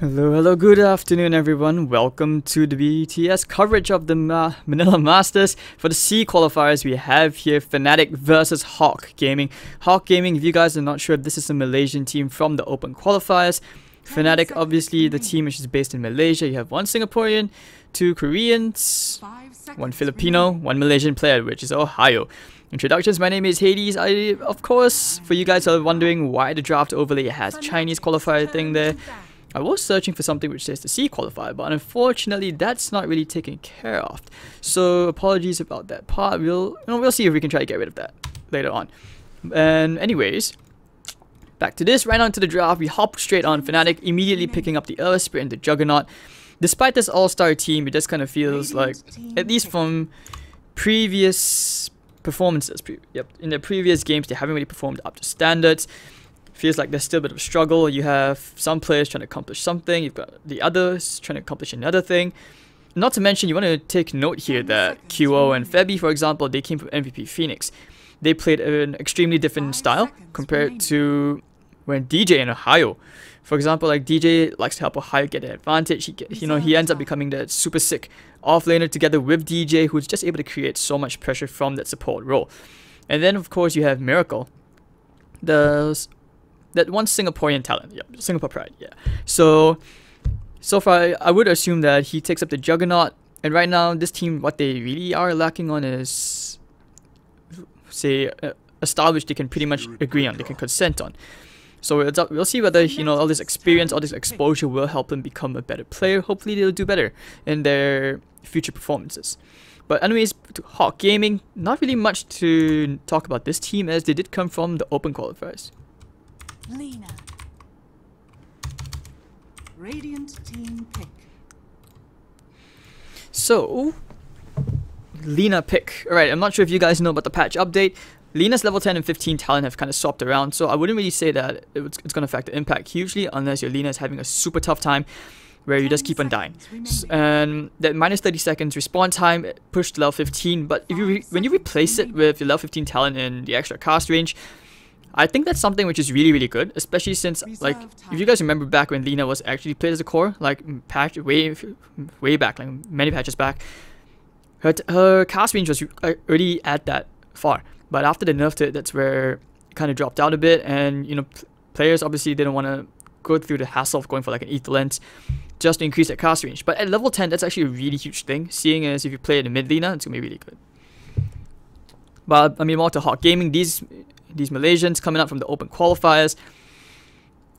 Hello, good afternoon everyone. Welcome to the BTS coverage of the Manila Masters. For the C qualifiers, we have here Fnatic versus Hawk Gaming. Hawk Gaming, if you guys are not sure, this is a Malaysian team from the open qualifiers. Fnatic, obviously the team which is based in Malaysia. You have one Singaporean, two Koreans, one Filipino, one Malaysian player, which is Ohio. Introductions, my name is Hades. Of course, for you guys who are wondering why the draft overlay has Chinese qualifier thing there, I was searching for something which says the C qualifier, but unfortunately that's not really taken care of. So apologies about that part. We'll see if we can try to get rid of that later on. And anyways, back to this. Right on to the draft. We hop straight on Fnatic, immediately picking up the Earth Spirit and the Juggernaut. Despite this all-star team, it just kind of feels like, at least from previous performances, in their previous games, they haven't really performed up to standards. Feels like there's still a bit of a struggle. You have some players trying to accomplish something, you've got the others trying to accomplish another thing. Not to mention, you want to take note here that QO and Febby, for example, they came from MVP Phoenix. They played an extremely different style compared to when DJ and Ohio. For example, like DJ likes to help Ohio get an advantage. He ends up becoming that super sick offlaner together with DJ, who's just able to create so much pressure from that support role. And then of course you have Miracle, that one Singaporean talent, Singapore Pride, So far, I would assume that he takes up the Juggernaut. And right now, this team, what they really are lacking on is, say, a style which they can pretty much agree on, they can consent on. So we'll see whether, all this experience, all this exposure will help them become a better player. Hopefully, they'll do better in their future performances. But anyways, to Hawk Gaming, not really much to talk about this team, as they did come from the open qualifiers. Lena. Radiant team pick. So, Lena pick. Alright, I'm not sure if you guys know about the patch update. Lena's level 10 and 15 talent have kind of swapped around, so I wouldn't really say that it's going to affect the impact hugely unless your Lena is having a super tough time where you just keep on dying. And that minus 30 seconds respawn time pushed to level 15, but if when you replace it with your level 15 talent in the extra cast range, I think that's something which is really good, especially since, like, if you guys remember back when Lena was actually played as a core, like patch way back, like many patches back, her cast range was already at that far. But after they nerfed it, that's where it kind of dropped out a bit, and players obviously didn't want to go through the hassle of going for like an ether lens just to increase their cast range. But at level 10, that's actually a really huge thing, seeing as if you play in the mid Lena, it's gonna be really good. But I mean, more to Hawk Gaming, these Malaysians coming up from the open qualifiers,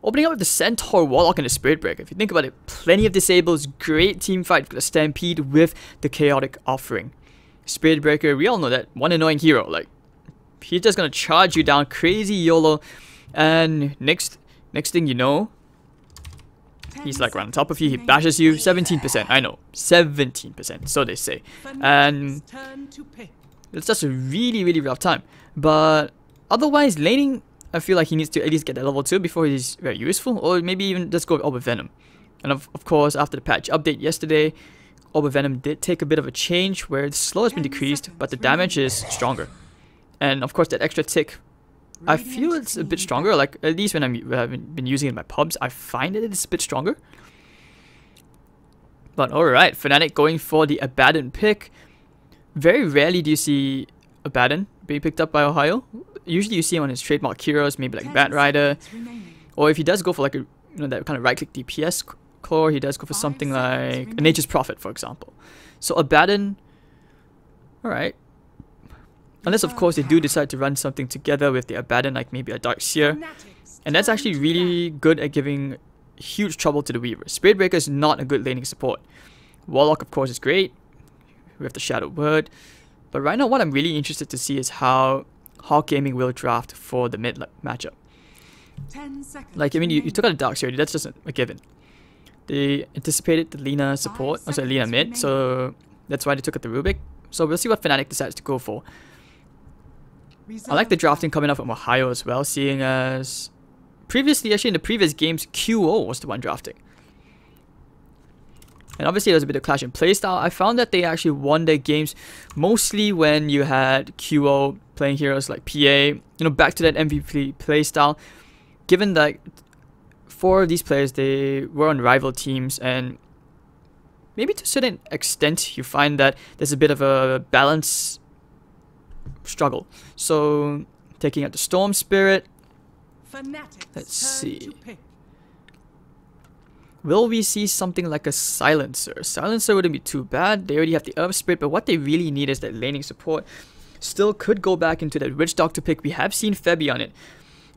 opening up with the Centaur, Warlock, and the Spirit Breaker. If you think about it, plenty of disables, great team fight for the Stampede with the Chaotic offering. Spirit Breaker, we all know that one annoying hero, like he's just gonna charge you down, crazy YOLO, and next thing you know, he's like right on top of you, he bashes you. 17%, I know, 17%, so they say, and it's just a really rough time. But otherwise, laning, I feel like he needs to at least get that level 2 before he's very useful, or maybe even just go with Venom. And of course, after the patch update yesterday, Venom did take a bit of a change where the slow has been decreased, but the damage is stronger. And of course, that extra tick, I feel it's a bit stronger. Like, at least when I've been using it in my pubs, I find that it's a bit stronger. But alright, Fnatic going for the Abaddon pick. Very rarely do you see Abaddon being picked up by Ohio. Usually you see him on his trademark heroes, maybe like Bat Rider, or if he does go for like a that kind of right click DPS core, he does go for something like a Nature's Prophet, for example. So Abaddon, alright. Unless of course they do decide to run something together with the Abaddon, like maybe a Dark Seer, and that's actually really good at giving huge trouble to the Weaver. Spirit Breaker is not a good laning support. Warlock of course is great with the Shadow Word, but right now what I'm really interested to see is how Hawk Gaming will draft for the mid matchup. Like, I mean, you took out a Dark Seer, that's just a given. They anticipated the Lena support, also Lena mid, so that's why they took out the Rubik. So we'll see what Fnatic decides to go for. I like the drafting coming up from Ohio as well, seeing as previously, actually in the previous games, QO was the one drafting. And obviously there was a bit of clash in playstyle. I found that they actually won their games mostly when you had QO playing heroes like PA, back to that MVP playstyle. Given that 4 of these players, they were on rival teams, and maybe to a certain extent you find that there's a bit of a balance struggle. So taking out the Storm Spirit, Fnatic. let's see. Will we see something like a Silencer? Silencer wouldn't be too bad. They already have the Earth Spirit, but what they really need is that laning support. Still could go back into that Witch Doctor pick. We have seen Febby on it.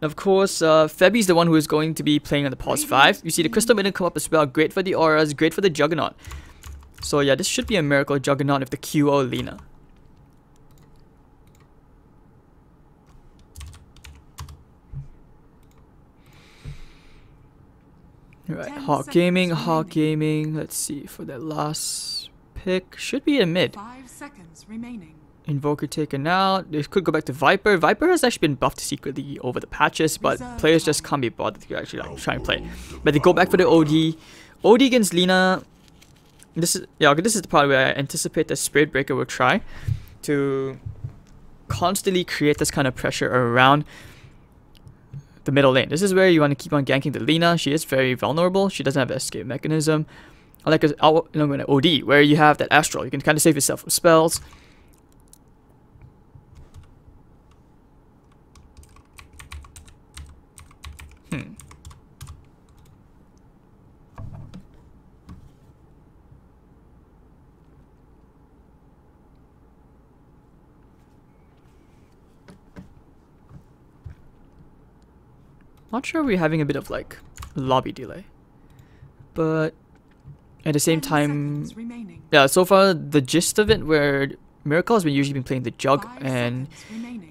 And of course, Febby's the one who is going to be playing on the Pulse 5. You see the Crystal Maiden come up as well. Great for the auras, great for the Juggernaut. So yeah, this should be a Miracle Juggernaut with the QO Lina. Alright, Hawk Gaming. Let's see, for that last pick, should be a mid. 5 seconds remaining. Invoker taken out. They could go back to Viper. Viper has actually been buffed secretly over the patches, but players just can't be bothered to actually like try and play. But they go back for the OD. OD against Lina. This is the part where I anticipate that Spirit Breaker will try to constantly create this kind of pressure around the middle lane. This is where you want to keep on ganking the Lina. She is very vulnerable. She doesn't have an escape mechanism. Unlike an OD, where you have that Astral. You can kind of save yourself from spells. Not sure we're having a bit of like lobby delay, but at the same time, yeah, so far the gist of it where Miracle has usually been playing the Jug and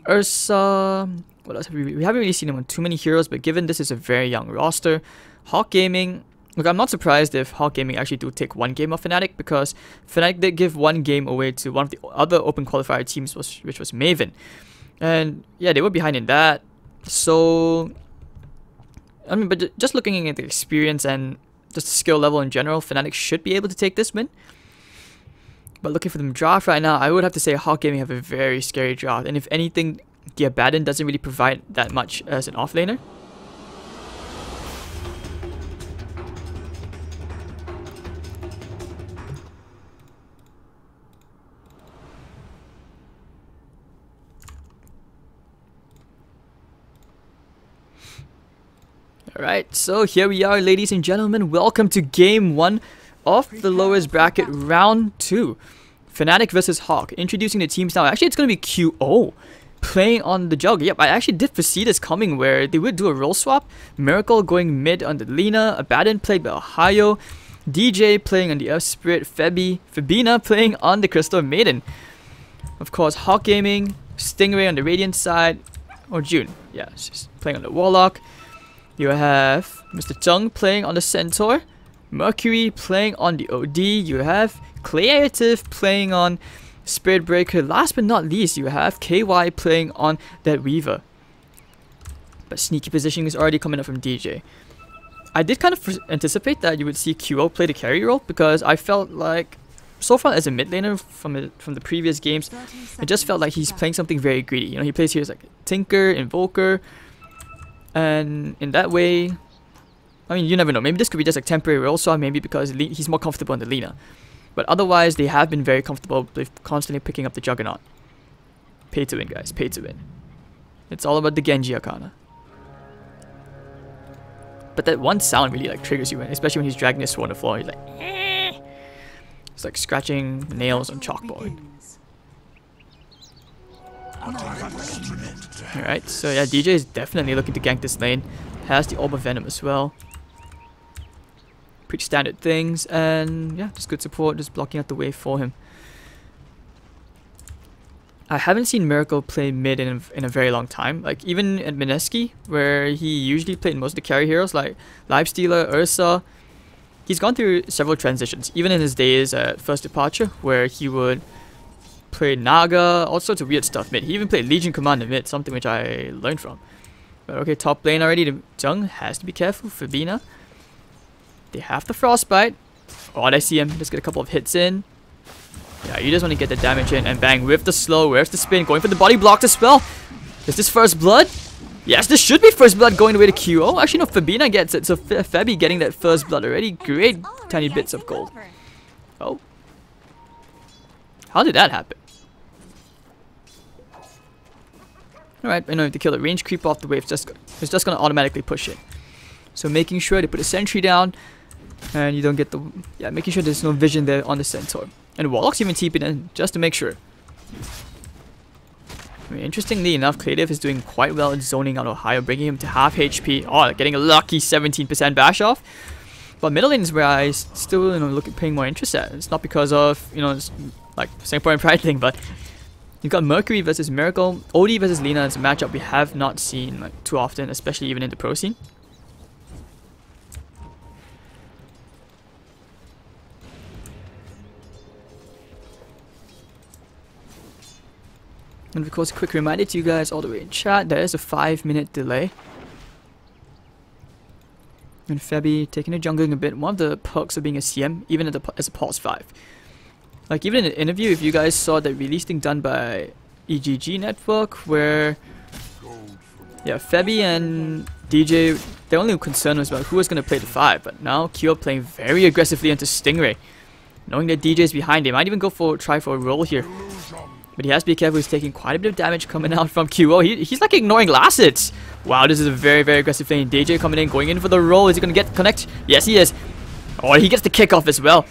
Ursa. What else have we haven't really seen him on too many heroes, but given this is a very young roster, Hawk Gaming, look, I'm not surprised if Hawk Gaming actually do take 1 game of Fnatic, because Fnatic did give 1 game away to one of the other open qualifier teams, which was Maven, and yeah, they were behind in that. So I mean, but just looking at the experience and just the skill level in general, Fnatic should be able to take this win. But looking for them draft right now, I would have to say Hawk Gaming have a very scary draft. And if anything, the Abaddon doesn't really provide that much as an offlaner. Alright, so here we are, ladies and gentlemen. Welcome to Game 1 of the lowest bracket, Round 2. Fnatic versus Hawk. Introducing the teams now. Actually, it's going to be QO playing on the Jug. Yep, I actually did foresee this coming, where they would do a role swap. Miracle going mid on the Lina. Abaddon played by Ohio. DJ playing on the Earth Spirit. Fabina playing on the Crystal Maiden. Of course, Hawk Gaming. Stingray on the Radiant side. Or June. Yeah, she's playing on the Warlock. You have Mr. Chung playing on the Centaur, Mercury playing on the OD, you have Creative playing on Spirit Breaker. Last but not least, you have KY playing on that Weaver. But sneaky positioning is already coming up from DJ. I did kind of anticipate that you would see QO play the carry role, because I felt like, so far as a mid laner from the previous games, it just felt like he's playing something very greedy. You know, he plays heroes like Tinker, Invoker. And in that way, I mean, you never know. Maybe this could be just like temporary role swap, maybe because he's more comfortable on the Lina. But otherwise, they have been very comfortable with constantly picking up the Juggernaut. Pay to win, guys. Pay to win. It's all about the Genji Arcana. But that one sound really like triggers you in, especially when he's dragging his sword on the floor. He's like, eh. It's like scratching nails on chalkboard. Alright, so yeah, DJ is definitely looking to gank this lane. Has the Orb of Venom as well. Pretty standard things, and yeah, just good support, just blocking out the way for him. I haven't seen Miracle play mid in a very long time. Like, even at Mineski, where he usually played most of the carry heroes, like Lifestealer, Ursa, he's gone through several transitions. Even in his days at First Departure, where he would play Naga, all sorts of weird stuff mid. He even played Legion Commander mid, something which I learned from. But okay, top lane already. The Jung has to be careful. Fabina. They have the Frostbite. Oh, I see him. Just get a couple of hits in. Yeah, you just want to get the damage in and bang with the slow. Where's the spin? Going for the body block as well. Is this first blood? Yes, this should be first blood going away to QO. Actually, no, Fabina gets it. So Fabi getting that first blood already. Great tiny bits of gold. Oh. How did that happen? Alright, I know if to kill the range creep off the wave, it's just going to automatically push it. So making sure to put a sentry down. And you don't get the... Yeah, making sure there's no vision there on the Centaur. And Warlock's even TP'd in just to make sure. I mean, interestingly enough, Creative is doing quite well in zoning out Ohio, bringing him to half HP. Oh, getting a lucky 17% bash off. But middle lane is where I still, paying more interest at. It's not because of, it's like Singapore and Pride thing, but you've got Mercury versus Miracle. OD versus Lina is a matchup we have not seen like too often, especially even in the pro scene. And of course, a quick reminder to you guys all the way in chat, there is a 5-minute delay. And Fabi taking the jungling a bit. One of the perks of being a CM, even as a pulse 5. Like even in an interview, if you guys saw that release thing done by EGG Network, where Fabi and DJ, their only concern was about who was going to play the 5. But now Kyo playing very aggressively into Stingray, knowing that DJ is behind him. Might even try for a roll here. But he has to be careful, he's taking quite a bit of damage coming out from QO. He's like ignoring last hits. Wow, this is a very, very aggressive lane. DJ coming in, going in for the roll. Is he going to get connect? Yes, he is. Oh, he gets the kickoff as well.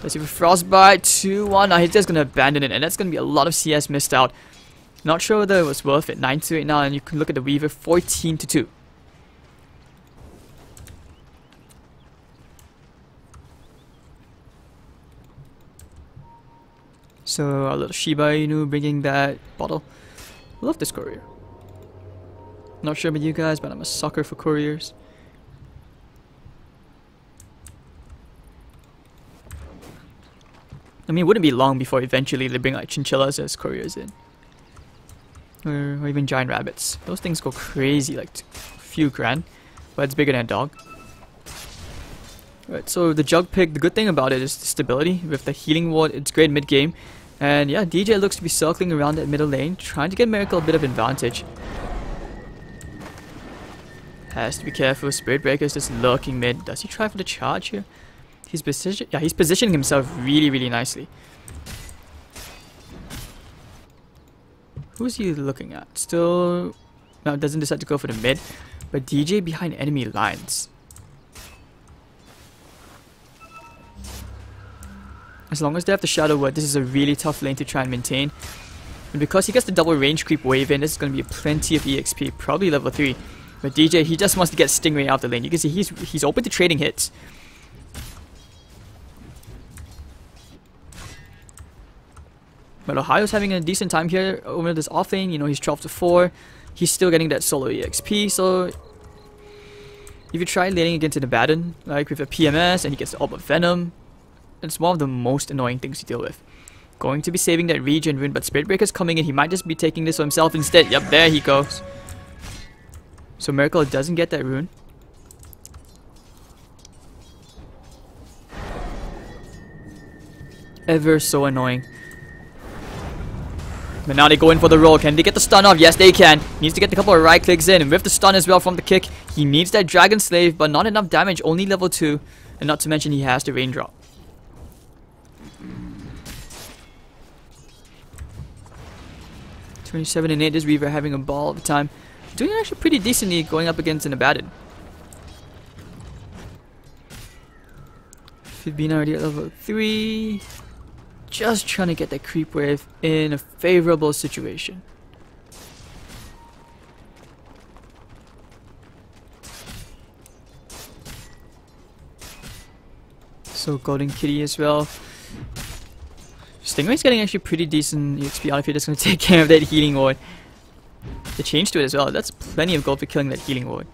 Let's see, Frostbite 2-1. Now he's just going to abandon it, and that's going to be a lot of CS missed out. Not sure whether it was worth it. 9-8 now, and you can look at the Weaver, 14-2. So a little Shiba Inu bringing that bottle. Love this courier. Not sure about you guys, but I'm a sucker for couriers. I mean, it wouldn't be long before eventually they bring like chinchillas as couriers in. Or even giant rabbits. Those things go crazy, like a few grand. But it's bigger than a dog. Right, so the Jug Pick, the good thing about it is the stability. With the healing ward, it's great mid-game. And yeah, DJ looks to be circling around that middle lane, trying to get Miracle a bit of advantage. Has to be careful, Spirit Breaker's just lurking mid. Does he try for the charge here? He's positioning himself really, really nicely. Who's he looking at? Still... No, doesn't decide to go for the mid. But DJ behind enemy lines. As long as they have the Shadow Word, this is a really tough lane to try and maintain. And because he gets the double range creep wave in, this is going to be plenty of EXP, probably level 3. But DJ, he just wants to get Stingray out of the lane. You can see he's open to trading hits. But Ohio's having a decent time here over this off lane. He's 12-4. He's still getting that solo EXP, so... If you try laning against an Abaddon, like with a PMS, and he gets the Orb of Venom, it's one of the most annoying things to deal with. Going to be saving that regen rune, but Spirit Breaker's coming in. He might just be taking this for himself instead. Yep, there he goes. So Miracle doesn't get that rune. Ever so annoying. But now they go in for the roll. Can they get the stun off? Yes, they can. Needs to get a couple of right clicks in. And with the stun as well from the kick, he needs that Dragon Slave, but not enough damage. Only level 2. And not to mention he has the raindrop. (27-8), this Reaver having a ball all the time. Doing actually pretty decently going up against an Abaddon. Fibina already at level 3. Just trying to get that creep wave in a favorable situation. So Golden Kitty as well. Stingray's getting actually pretty decent EXP out if you're just going to take care of that healing ward. The change to it as well, that's plenty of gold for killing that healing ward.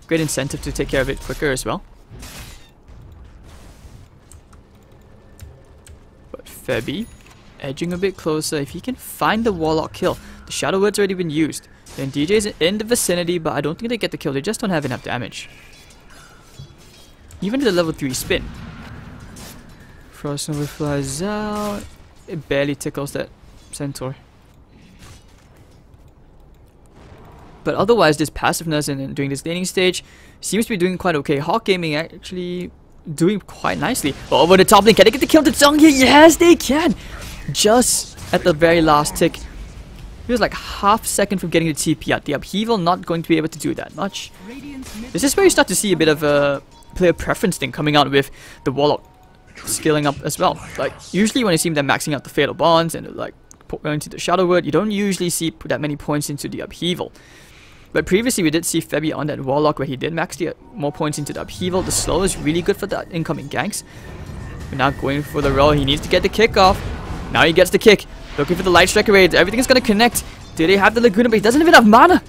Great incentive to take care of it quicker as well. But Fabi, edging a bit closer. If he can find the Warlock kill, the Shadow Word's already been used. Then DJ's in the vicinity, but I don't think they get the kill, they just don't have enough damage. Even to the level 3 spin. Frost Nova flies out. It barely tickles that Centaur. But otherwise, this passiveness and during this laning stage seems to be doing quite okay. Hawk Gaming actually doing quite nicely. But over the top lane, can they get the kill to Zhong here? Yes, they can! Just at the very last tick. He was like half second from getting the TP out. The upheaval not going to be able to do that much. This is where you start to see a bit of a player preference thing coming out with the Warlock scaling up as well. Like, usually when you see them maxing out the Fatal Bonds and like going to the Shadow Word, you don't usually see that many points into the upheaval. But previously we did see Febby on that Warlock where he did max the more points into the upheaval. The slow is really good for the incoming ganks. We're now going for the roll. He needs to get the kick off. Now he gets the kick. Looking for the Light Striker raids. Everything is going to connect. Do they have the Laguna, but he doesn't even have mana.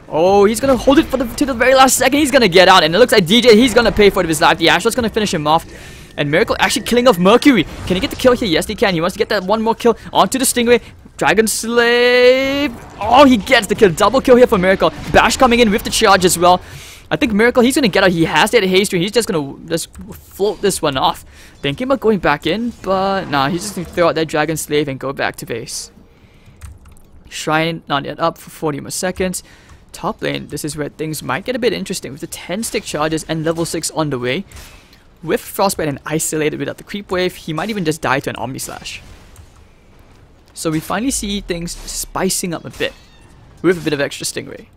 Oh, he's going to hold it for to the very last second. He's going to get out. And it looks like DJ, he's going to pay for it with his life. The Astro's going to finish him off. And Miracle actually killing off Mercury. Can he get the kill here? Yes, he can. He wants to get that one more kill onto the Stingray. Dragon Slave. Oh, he gets the kill. Double kill here for Miracle. Bash coming in with the charge as well. I think Miracle, he's going to get out. He has that haste. He's just going to float this one off. Thinking about going back in, but nah, he's just going to throw out that Dragon Slave and go back to base. Shrine not yet up for 40 more seconds. Top lane, this is where things might get a bit interesting with the 10 stick charges and level 6 on the way. With Frostbite and isolated without the creep wave, he might even just die to an Omni Slash. So we finally see things spicing up a bit with a bit of extra Stingray.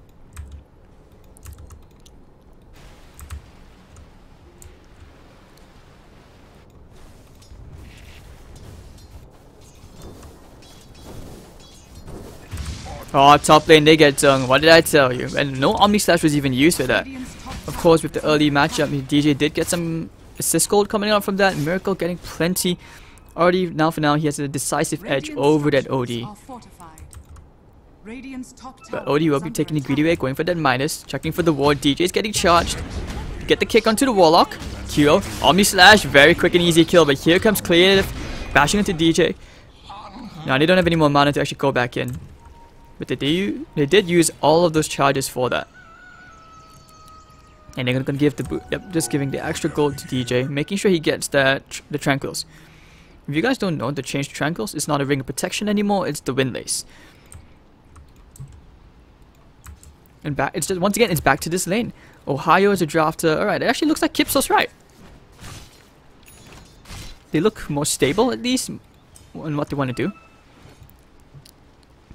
Oh, top lane, they get Zhong. What did I tell you? And no Omni Slash was even used for that. Of course, with the early matchup, DJ did get some assist gold coming out from that. Miracle getting plenty. Already, now for now, he has a decisive edge over that OD. But OD will be taking the greedy way, going for that minus. Checking for the ward. DJ is getting charged. Get the kick onto the Warlock. Q, Omni Slash, very quick and easy kill. But here comes Creative, bashing into DJ. Now they don't have any more mana to actually go back in. But they did use all of those charges for that. And they're gonna give the boot. Yep, just giving the extra gold to DJ, making sure he gets the Tranquils. If you guys don't know, the change to Tranquils, it's not a ring of protection anymore, it's the Windlace. And back, it's just, once again, it's back to this lane. Ohio is a drafter. Alright, it actually looks like Kipsos right. They look more stable, at least, in what they want to do.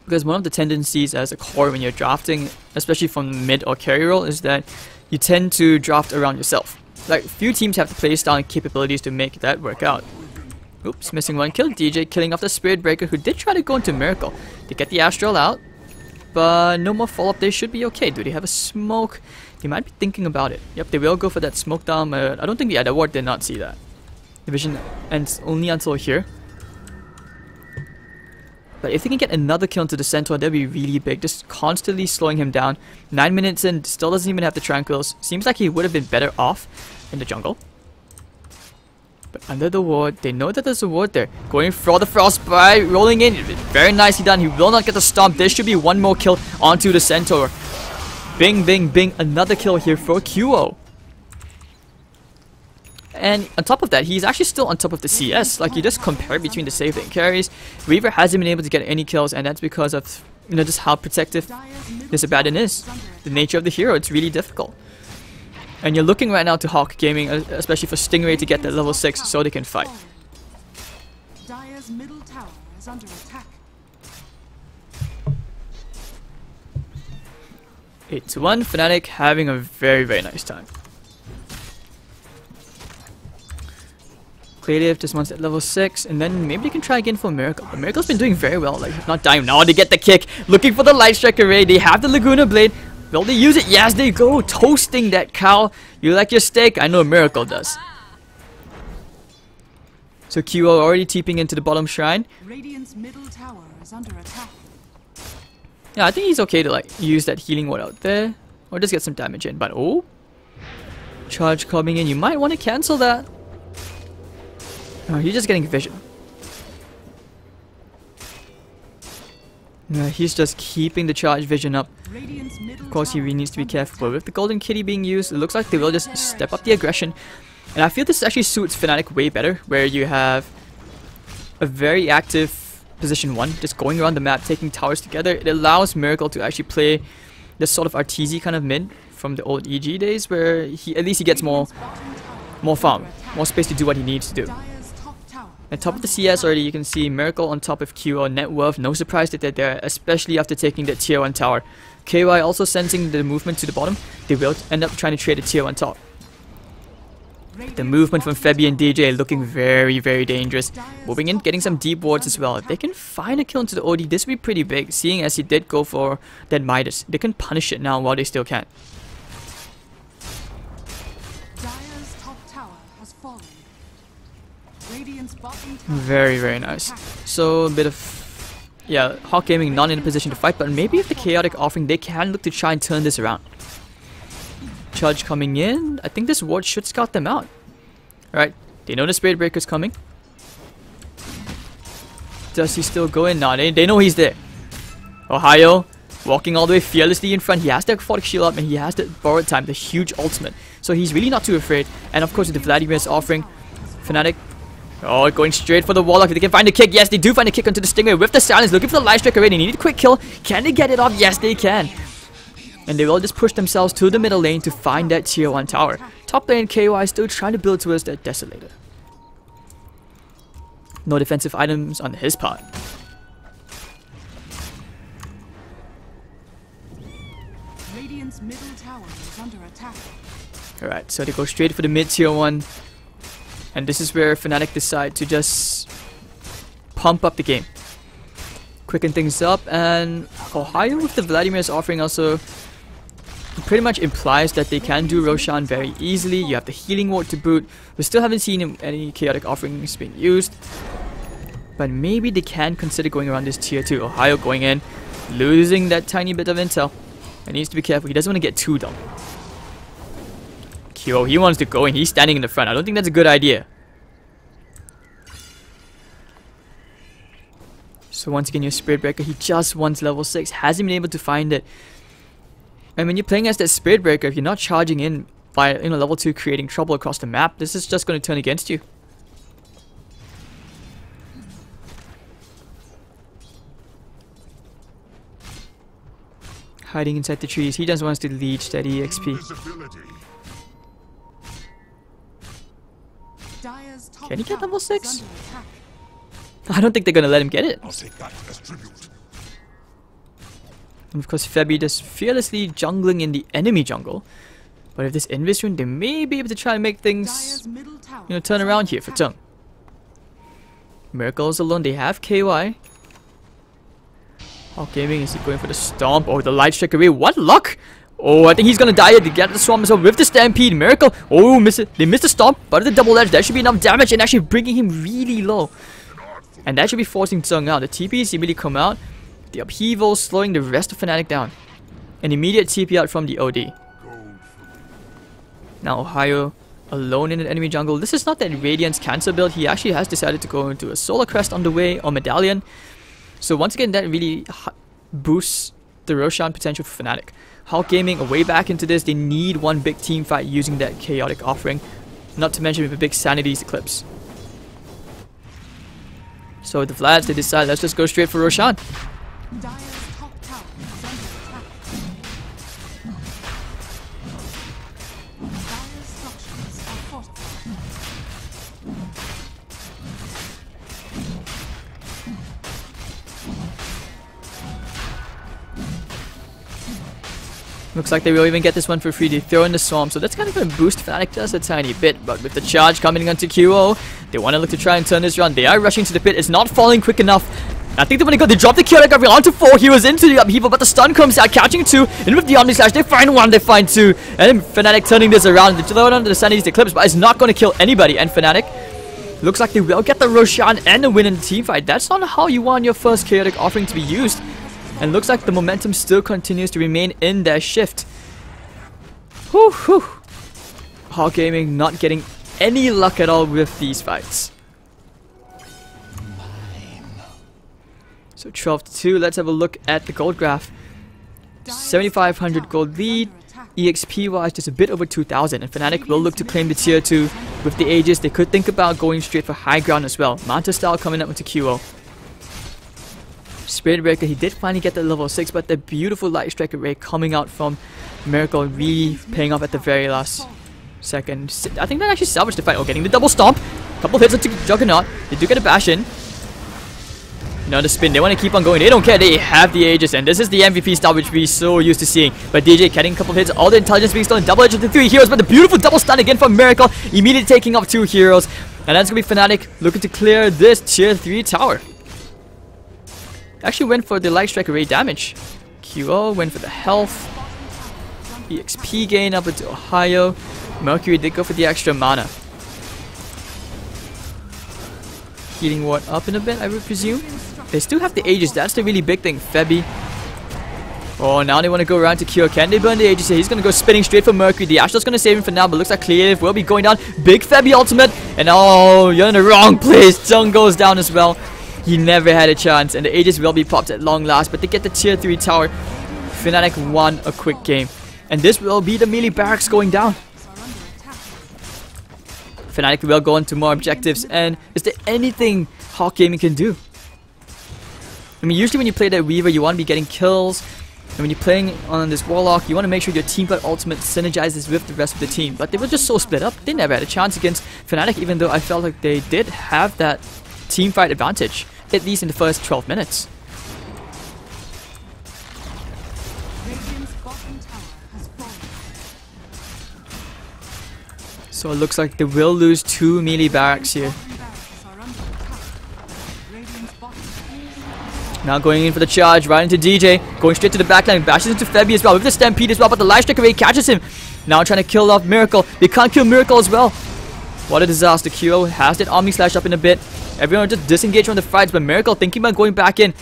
Because one of the tendencies as a core when you're drafting, especially from mid or carry role, is that you tend to draft around yourself. Like, few teams have the playstyle and capabilities to make that work out. Oops, missing one kill. DJ killing off the Spirit Breaker, who did try to go into Miracle. They get the Astral out, but no more follow-up. They should be okay. Do they have a smoke? They might be thinking about it. Yep, they will go for that smoke down, but I don't think the ward did not see that. Division ends only until here. But if they can get another kill into the Centaur, that'd be really big. Just constantly slowing him down. 9 minutes in, still doesn't even have the Tranquils. Seems like he would have been better off in the jungle. But under the ward, they know that there's a ward there. Going for the Frostbite, rolling in. Very nicely done. He will not get the stomp. There should be one more kill onto the Centaur. Bing, bing, bing. Another kill here for QO. And on top of that, he's actually still on top of the CS. Like, you just compare between the safe lane carries. Weaver hasn't been able to get any kills, and that's because of, you know, just how protective this Abaddon is. The nature of the hero, it's really difficult. And you're looking right now to Hawk Gaming, especially for Stingray, to get that level 6 so they can fight. Dire's middle tower is under attack. 8-1, Fnatic having a very, very nice time. Creative just wants at level 6, and then maybe they can try again for Miracle. But Miracle's been doing very well, like not dying. Now they get the kick, looking for the Light Strike array. They have the Laguna Blade. Will they use it? Yes, they go. Toasting that cow. You like your steak? I know Miracle does. So QO already TPing into the bottom shrine. Radiant's middle tower is under attack. Yeah, I think he's okay to like use that healing ward out there, or just get some damage in. But oh, charge coming in. You might want to cancel that. Oh, he's just getting vision. Yeah, he's just keeping the charge vision up. Of course, he really needs to be careful. But with the Golden Kitty being used, it looks like they will just step up the aggression. And I feel this actually suits Fnatic way better, where you have a very active position 1, just going around the map, taking towers together. It allows Miracle to actually play, this sort of RTZ kind of mid from the old EG days, where at least he gets more farm, more space to do what he needs to do. At top of the CS already, you can see Miracle on top of QO net worth. No surprise that they're there, especially after taking the tier 1 tower. KY also sensing the movement to the bottom. They will end up trying to trade a tier 1 top. The movement from Febby and DJ looking very, very dangerous. Moving in, getting some deep wards as well. If they can find a kill into the OD, this would be pretty big, seeing as he did go for that Midas. They can punish it now while they still can. Dire's top tower has fallen. Radiant's bottom tower Very, very nice. So, a bit of... yeah, Hawk Gaming not in a position to fight, but maybe if the Chaotic offering, they can look to try and turn this around. Charge coming in. I think this ward should scout them out. Alright, they know the Spirit Breaker's coming. Does he still go in? No, they know he's there. Ohio, walking all the way fearlessly in front. He has the Aquatic Shield up and he has the Borrowed Time, the huge ultimate. So he's really not too afraid. And of course with the Vladimir's offering, Fnatic, oh, going straight for the Warlock. If they can find a kick, yes, they do find a kick onto the Stinger with the silence, looking for the life strike already. They need a quick kill. Can they get it off? Yes, they can. And they will just push themselves to the middle lane to find that tier 1 tower. Top lane, KY still trying to build towards that Desolator. No defensive items on his part. Radiant's middle tower is under attack. Alright, so they go straight for the mid tier 1. And this is where Fnatic decide to just pump up the game. Quicken things up, and Ohio with the Vladimir's offering also pretty much implies that they can do Roshan very easily. You have the healing ward to boot. We still haven't seen any chaotic offerings being used, but maybe they can consider going around this tier 2. Ohio going in, losing that tiny bit of intel. And he needs to be careful. He doesn't want to get too dumb. Kyo, he wants to go in. He's standing in the front. I don't think that's a good idea. So once again, your Spirit Breaker, he just wants level 6. Hasn't been able to find it. And when you're playing as that Spirit Breaker, if you're not charging in by level 2 creating trouble across the map, this is just going to turn against you. Hiding inside the trees. He just wants to leech that EXP. Can he get level 6? I don't think they're going to let him get it. I'll take that as tribute. And of course, Febby just fearlessly jungling in the enemy jungle. But if this Invis rune, they may be able to try and make things, turn around here for Tung. Miracles alone, they have KY. Hawk Gaming, is he going for the Stomp? Oh, the Light Strike away. What luck! Oh, I think he's gonna die. They get the Swarm as well with the Stampede. Miracle. Oh, miss it. They missed the Stomp, but the double edge. That should be enough damage and actually bringing him really low. And that should be forcing Tung out. The TPs immediately come out. The upheaval slowing the rest of Fnatic down. An immediate TP out from the OD. Now Ohio alone in an enemy jungle. This is not that Radiant's cancer build. He actually has decided to go into a Solar Crest on the way or Medallion. So once again, that really boosts the Roshan potential for Fnatic. Hawk Gaming are way back into this. They need one big team fight using that chaotic offering. Not to mention with a big Sanity's Eclipse. So the Vlads, they decide, let's just go straight for Roshan. Looks like they will even get this one for free. They throw in the Swarm, so that's kind of going to boost Fnatic just a tiny bit. But with the charge coming onto QO, they want to look to try and turn this around. They are rushing to the pit. It's not falling quick enough. I think they drop the Chaotic Offering onto 4. He was into the upheaval, but the stun comes out, catching 2. And with the Omni Slash, they find 1, they find 2. And then Fnatic turning this around. They throw it onto the Sanity's Eclipse, but it's not going to kill anybody. And Fnatic looks like they will get the Roshan and the win in the team fight. That's not how you want your first Chaotic Offering to be used. And looks like the momentum still continues to remain in their shift. Whew, whew. Hawk Gaming not getting any luck at all with these fights. So 12-2, let's have a look at the gold graph. 7,500 gold lead. EXP wise just a bit over 2,000, and Fnatic will look to claim the tier 2 with the Aegis. They could think about going straight for high ground as well. Manta style coming up into QO. Spirit Breaker, he did finally get the level 6, but the beautiful Light Strike Array coming out from Miracle really paying off at the very last second. I think that actually salvaged the fight. Oh, getting the double stomp. Couple hits into Juggernaut. They do get a bash in. Now the spin, they want to keep on going. They don't care. They have the Aegis, and this is the MVP style which we're so used to seeing. But DJ getting a couple of hits, all the intelligence being stolen. Double edge into 3 heroes, but the beautiful double stun again from Miracle. Immediately taking off 2 heroes. And that's going to be Fnatic looking to clear this tier 3 tower. Actually went for the Light Strike Array damage. QO went for the health. EXP gain up into Ohio. Mercury did go for the extra mana. Healing ward up in a bit, I would presume. They still have the Aegis, that's the really big thing. Febby. Oh, now they want to go around to Kyo. Can they burn the Aegis here? He's going to go spinning straight for Mercury. The Astro's going to save him for now, but looks like Cleave will be going down. Big Febby ultimate. And oh, you're in the wrong place. Zheng goes down as well. He never had a chance, and the Aegis will be popped at long last, but they get the tier 3 tower. Fnatic won a quick game. And this will be the melee barracks going down. Fnatic will go on to more objectives, and is there anything Hawk Gaming can do? I mean, usually when you play that Weaver, you want to be getting kills, and when you're playing on this Warlock, you want to make sure your team fight ultimate synergizes with the rest of the team. But they were just so split up, they never had a chance against Fnatic, even though I felt like they did have that team fight advantage, at least in the first 12 minutes. So it looks like they will lose 2 melee barracks here. Now going in for the charge, right into DJ, going straight to the backline, bashes into Febby as well, with the Stampede as well, but the Light Strike Array catches him. Now trying to kill off Miracle. They can't kill Miracle as well. What a disaster. QO has that Omni Slash up in a bit. Everyone just disengaged from the fights, but Miracle thinking about going back in.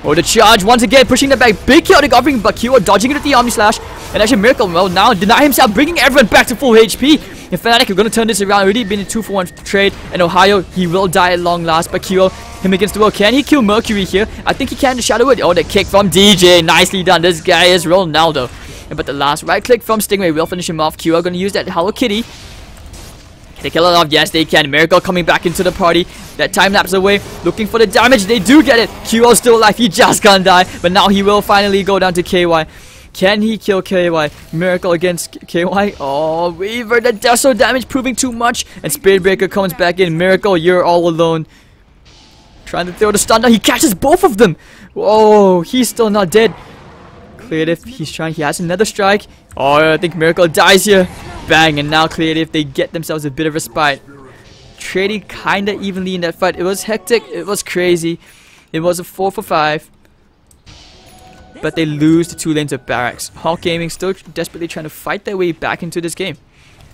Oh, the charge once again, pushing the back. Big chaotic offering, but QO dodging it with the Omni Slash. And actually Miracle will now deny himself, bringing everyone back to full HP. And Fnatic are going to turn this around. Already been a 2-for-1 trade. And Ohio, he will die at long last. But QO, him against the world. Can he kill Mercury here? I think he can. Shadow it. Oh, the kick from DJ. Nicely done. This guy is Ronaldo. But the last right click from Stingray will finish him off. QO going to use that Hello Kitty. Can they kill it off? Yes, they can. Miracle coming back into the party. That time lapse away. Looking for the damage. They do get it. QO still alive. He just can't die. But now he will finally go down to KY. Can he kill KY? Miracle against KY. Oh, Weaver, the Deso damage proving too much. And Spirit Breaker comes back in. Miracle, you're all alone. Trying to throw the stun down. He catches both of them. Whoa, he's still not dead. Creative, he's trying. He has another strike. Oh, I think Miracle dies here. Bang, and now Creative, they get themselves a bit of respite. Trading kinda evenly in that fight. It was hectic. It was crazy. It was a 4-for-5. But they lose the 2 lanes of barracks. Hawk Gaming still desperately trying to fight their way back into this game.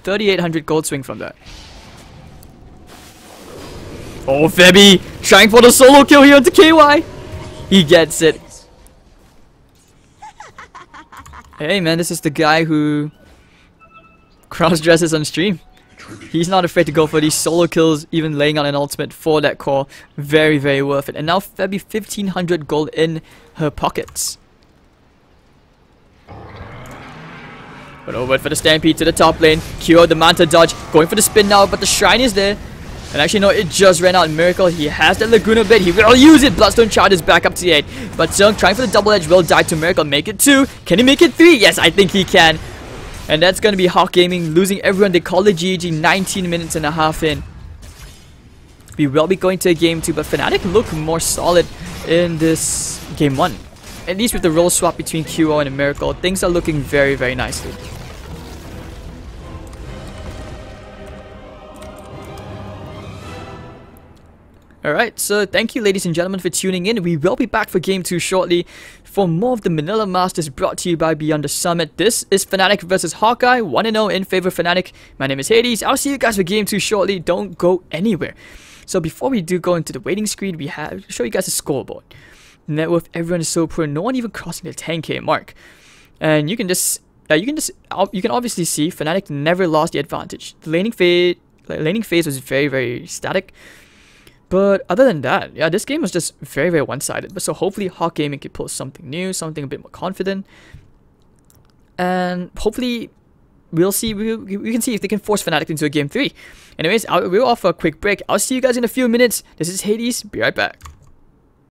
3,800 gold swing from that. Oh, Febby trying for the solo kill here onto KY. He gets it. Hey man, this is the guy who cross-dresses on stream. He's not afraid to go for these solo kills, even laying out an ultimate for that core. Very, very worth it. And now Febby 1,500 gold in her pockets. But over for the Stampede to the top lane. QO the Manta dodge. Going for the spin now, but the Shrine is there. And actually, no, it just ran out. Miracle, he has the Laguna bit. He will use it. Bloodstone charges back up to 8. But Zheng trying for the double edge will die to Miracle. Make it 2. Can he make it 3? Yes, I think he can. And that's going to be Hawk Gaming losing everyone. They call it GG 19 minutes and a half in. We will be going to a game 2, but Fnatic look more solid in this game 1. At least with the role swap between QO and a Miracle, things are looking very, very nicely. Alright, so thank you ladies and gentlemen for tuning in. We will be back for game 2 shortly for more of the Manila Masters brought to you by Beyond the Summit. This is Fnatic versus Hawkeye, 1-0 in favor of Fnatic. My name is Hades. I'll see you guys for game 2 shortly. Don't go anywhere. So before we do go into the waiting screen, we have to show you guys a scoreboard. Net worth, everyone is so poor, no one even crossing the 10k mark. And you can obviously see Fnatic never lost the advantage. The laning phase was very, very static. But other than that, yeah, this game was just very, very one-sided. But so hopefully Hawk Gaming can pull something new, something a bit more confident. And hopefully we'll see, we can see if they can force Fnatic into a game 3. Anyways, we'll offer a quick break. I'll see you guys in a few minutes. This is Hades. Be right back.